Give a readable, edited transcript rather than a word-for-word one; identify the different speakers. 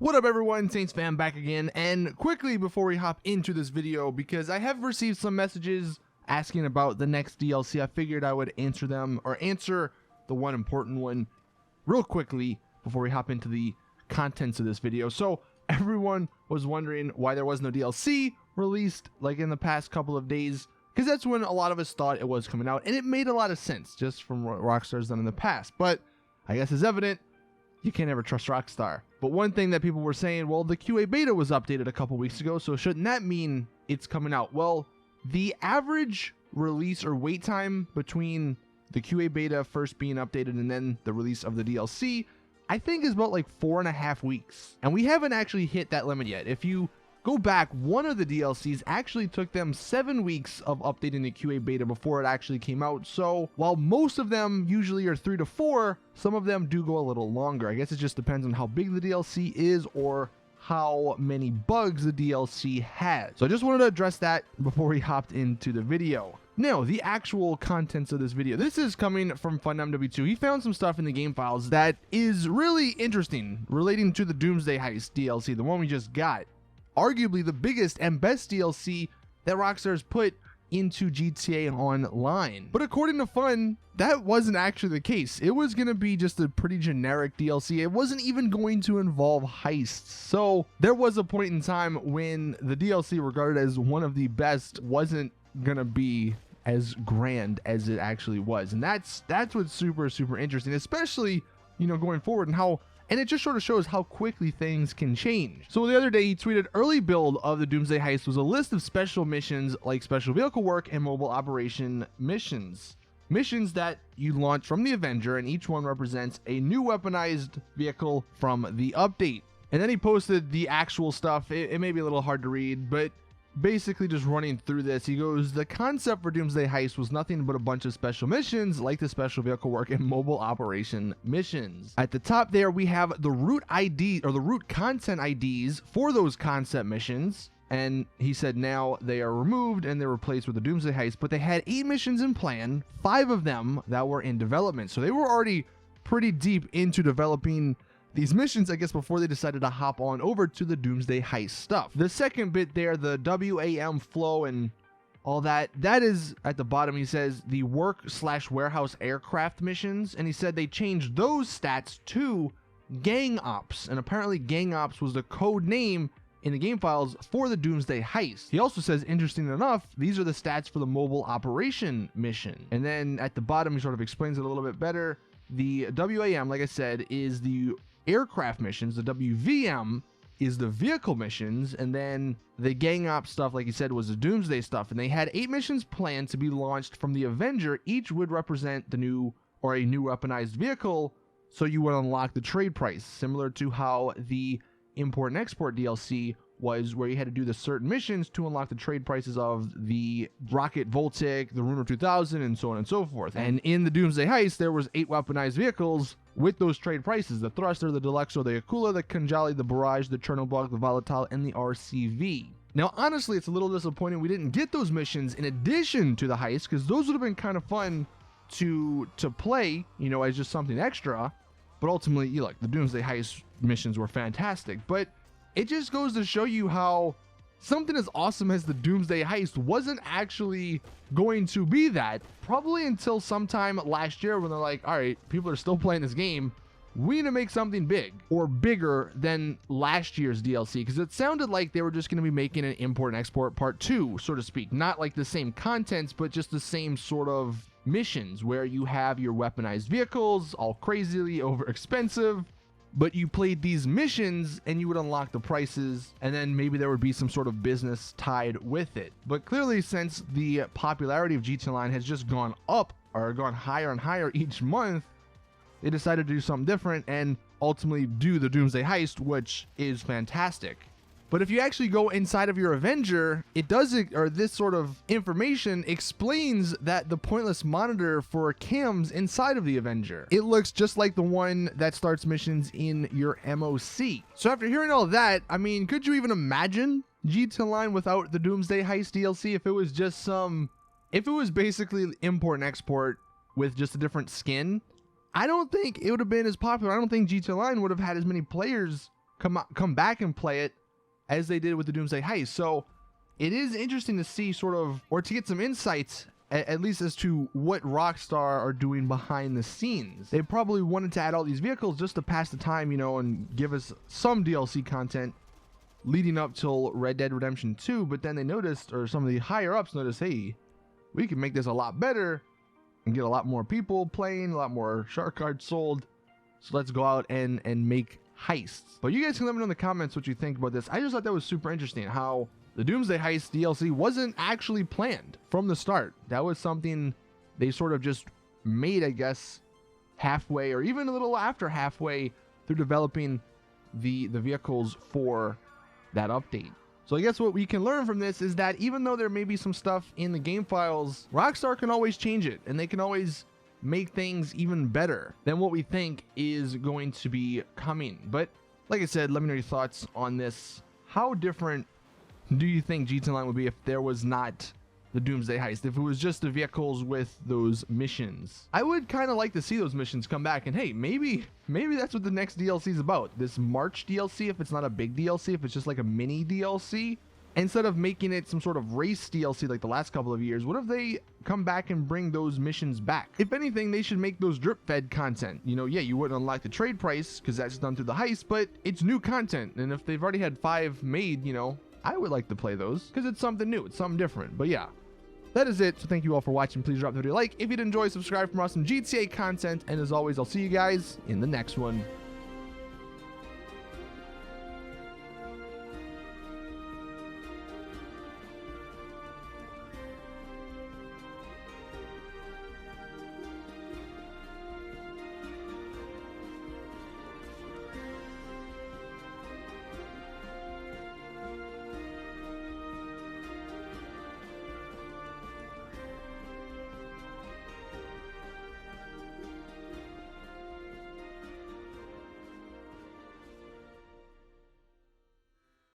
Speaker 1: What up everyone, Saintsfan back again, and quickly before we hop into this video, because I have received some messages asking about the next DLC, I figured I would answer them, or answer the one important one real quickly before we hop into the contents of this video. So everyone was wondering why there was no DLC released like in the past couple of days, because that's when a lot of us thought it was coming out, and it made a lot of sense just from what Rockstar's done in the past. But I guess it's evident you can't ever trust Rockstar. But one thing that people were saying, well, the QA beta was updated a couple weeks ago, so shouldn't that mean it's coming out? Well, the average release or wait time between the QA beta first being updated and then the release of the DLC, I think is about like 4.5 weeks. And we haven't actually hit that limit yet. If you go back, one of the DLCs actually took them 7 weeks of updating the QA beta before it actually came out. So while most of them usually are 3 to 4, some of them do go a little longer. I guess it just depends on how big the DLC is or how many bugs the DLC has. So I just wanted to address that before we hopped into the video. Now, the actual contents of this video. This is coming from FunMW2. He found some stuff in the game files that is really interesting relating to the Doomsday Heist DLC, the one we just got. Arguably the biggest and best DLC that Rockstar's put into GTA Online. But according to Fun, that wasn't actually the case. It was going to be just a pretty generic DLC. It wasn't even going to involve heists. So there was a point in time when the DLC, regarded as one of the best, wasn't going to be as grand as it actually was. And that's what's super interesting, especially, you know, going forward, and it just sort of shows how quickly things can change. So the other day he tweeted, early build of the Doomsday Heist was a list of special missions like special vehicle work and mobile operation missions. Missions that you launch from the Avenger, and each one represents a new weaponized vehicle from the update. And then he posted the actual stuff. It may be a little hard to read, but basically just running through this, he goes, the concept for Doomsday Heist was nothing but a bunch of special missions like the special vehicle work and mobile operation missions. At the top there we have the root ID, or the root content IDs for those concept missions, and he said now they are removed and they're replaced with the Doomsday Heist. But they had 8 missions in plan, 5 of them that were in development, so they were already pretty deep into developing these missions, I guess, before they decided to hop on over to the Doomsday Heist stuff. The second bit there, the WAM flow and all that is at the bottom. He says the work/warehouse aircraft missions, and he said they changed those stats to gang ops, and apparently gang ops was the code name in the game files for the Doomsday Heist. He also says, interesting enough, these are the stats for the mobile operation mission. And then at the bottom he sort of explains it a little bit better. The WAM, like I said, is the aircraft missions, the WVM is the vehicle missions, and then the gang op stuff, like he said, was the Doomsday stuff. And they had 8 missions planned to be launched from the Avenger. Each would represent the new or a new weaponized vehicle, so you would unlock the trade price, similar to how the import and export DLC was, where you had to do the certain missions to unlock the trade prices of the Rocket Voltic, the Ruiner 2000, and so on and so forth. And in the Doomsday Heist, there was 8 weaponized vehicles with those trade prices: the Thruster, the Deluxo, the Akula, the Kanjali, the Barrage, the Chernobog, the Volatile, and the RCV. Now, honestly, it's a little disappointing we didn't get those missions in addition to the heist, because those would have been kind of fun to play, you know, as just something extra. But ultimately, you look, the Doomsday Heist missions were fantastic, but it just goes to show you how something as awesome as the Doomsday Heist wasn't actually going to be that, probably until sometime last year when they're like, all right, people are still playing this game, we need to make something big or bigger than last year's DLC, because it sounded like they were just going to be making an import and export part 2, so to speak. Not like the same contents, but just the same sort of missions where you have your weaponized vehicles, all crazily over expensive, but you played these missions and you would unlock the prices, and then maybe there would be some sort of business tied with it. But clearly, since the popularity of GTA Online has just gone up, or gone higher and higher each month, they decided to do something different and ultimately do the Doomsday Heist, which is fantastic. But if you actually go inside of your Avenger, it does, or this sort of information explains that the pointless monitor for cams inside of the Avenger, it looks just like the one that starts missions in your MOC. So after hearing all that, I mean, could you even imagine GTA Online without the Doomsday Heist DLC? If it was just if it was basically import and export with just a different skin, I don't think it would have been as popular. I don't think GTA Online would have had as many players come back and play it as they did with the Doomsday Heist. So it is interesting to see sort of, or to get some insights at least as to what Rockstar are doing behind the scenes. They probably wanted to add all these vehicles just to pass the time, you know, and give us some DLC content leading up till Red Dead Redemption 2, but then they noticed, or some of the higher ups noticed, hey, we can make this a lot better and get a lot more people playing, a lot more shark cards sold. So let's go out and make heists. But you guys can let me know in the comments what you think about this. I just thought that was super interesting, how the Doomsday Heist DLC wasn't actually planned from the start. That was something they sort of just made, I guess, halfway or even a little after halfway through developing the vehicles for that update. So I guess what we can learn from this is that even though there may be some stuff in the game files, Rockstar can always change it, and they can always make things even better than what we think is going to be coming. But like I said, let me know your thoughts on this. How different do you think GTA Online would be if there was not the Doomsday Heist, if it was just the vehicles with those missions? I would kind of like to see those missions come back, and hey, maybe that's what the next DLC is about. This March DLC, if it's not a big DLC, if it's just like a mini DLC, instead of making it some sort of race DLC like the last couple of years, what if they come back and bring those missions back? If anything, they should make those drip fed content. You know, yeah, you wouldn't unlock the trade price because that's done through the heist, but it's new content, and if they've already had 5 made, you know, I would like to play those because it's something new, it's something different. But yeah, that is it. So thank you all for watching. Please drop the video a like if you'd enjoy, subscribe for more awesome GTA content, and as always, I'll see you guys in the next one.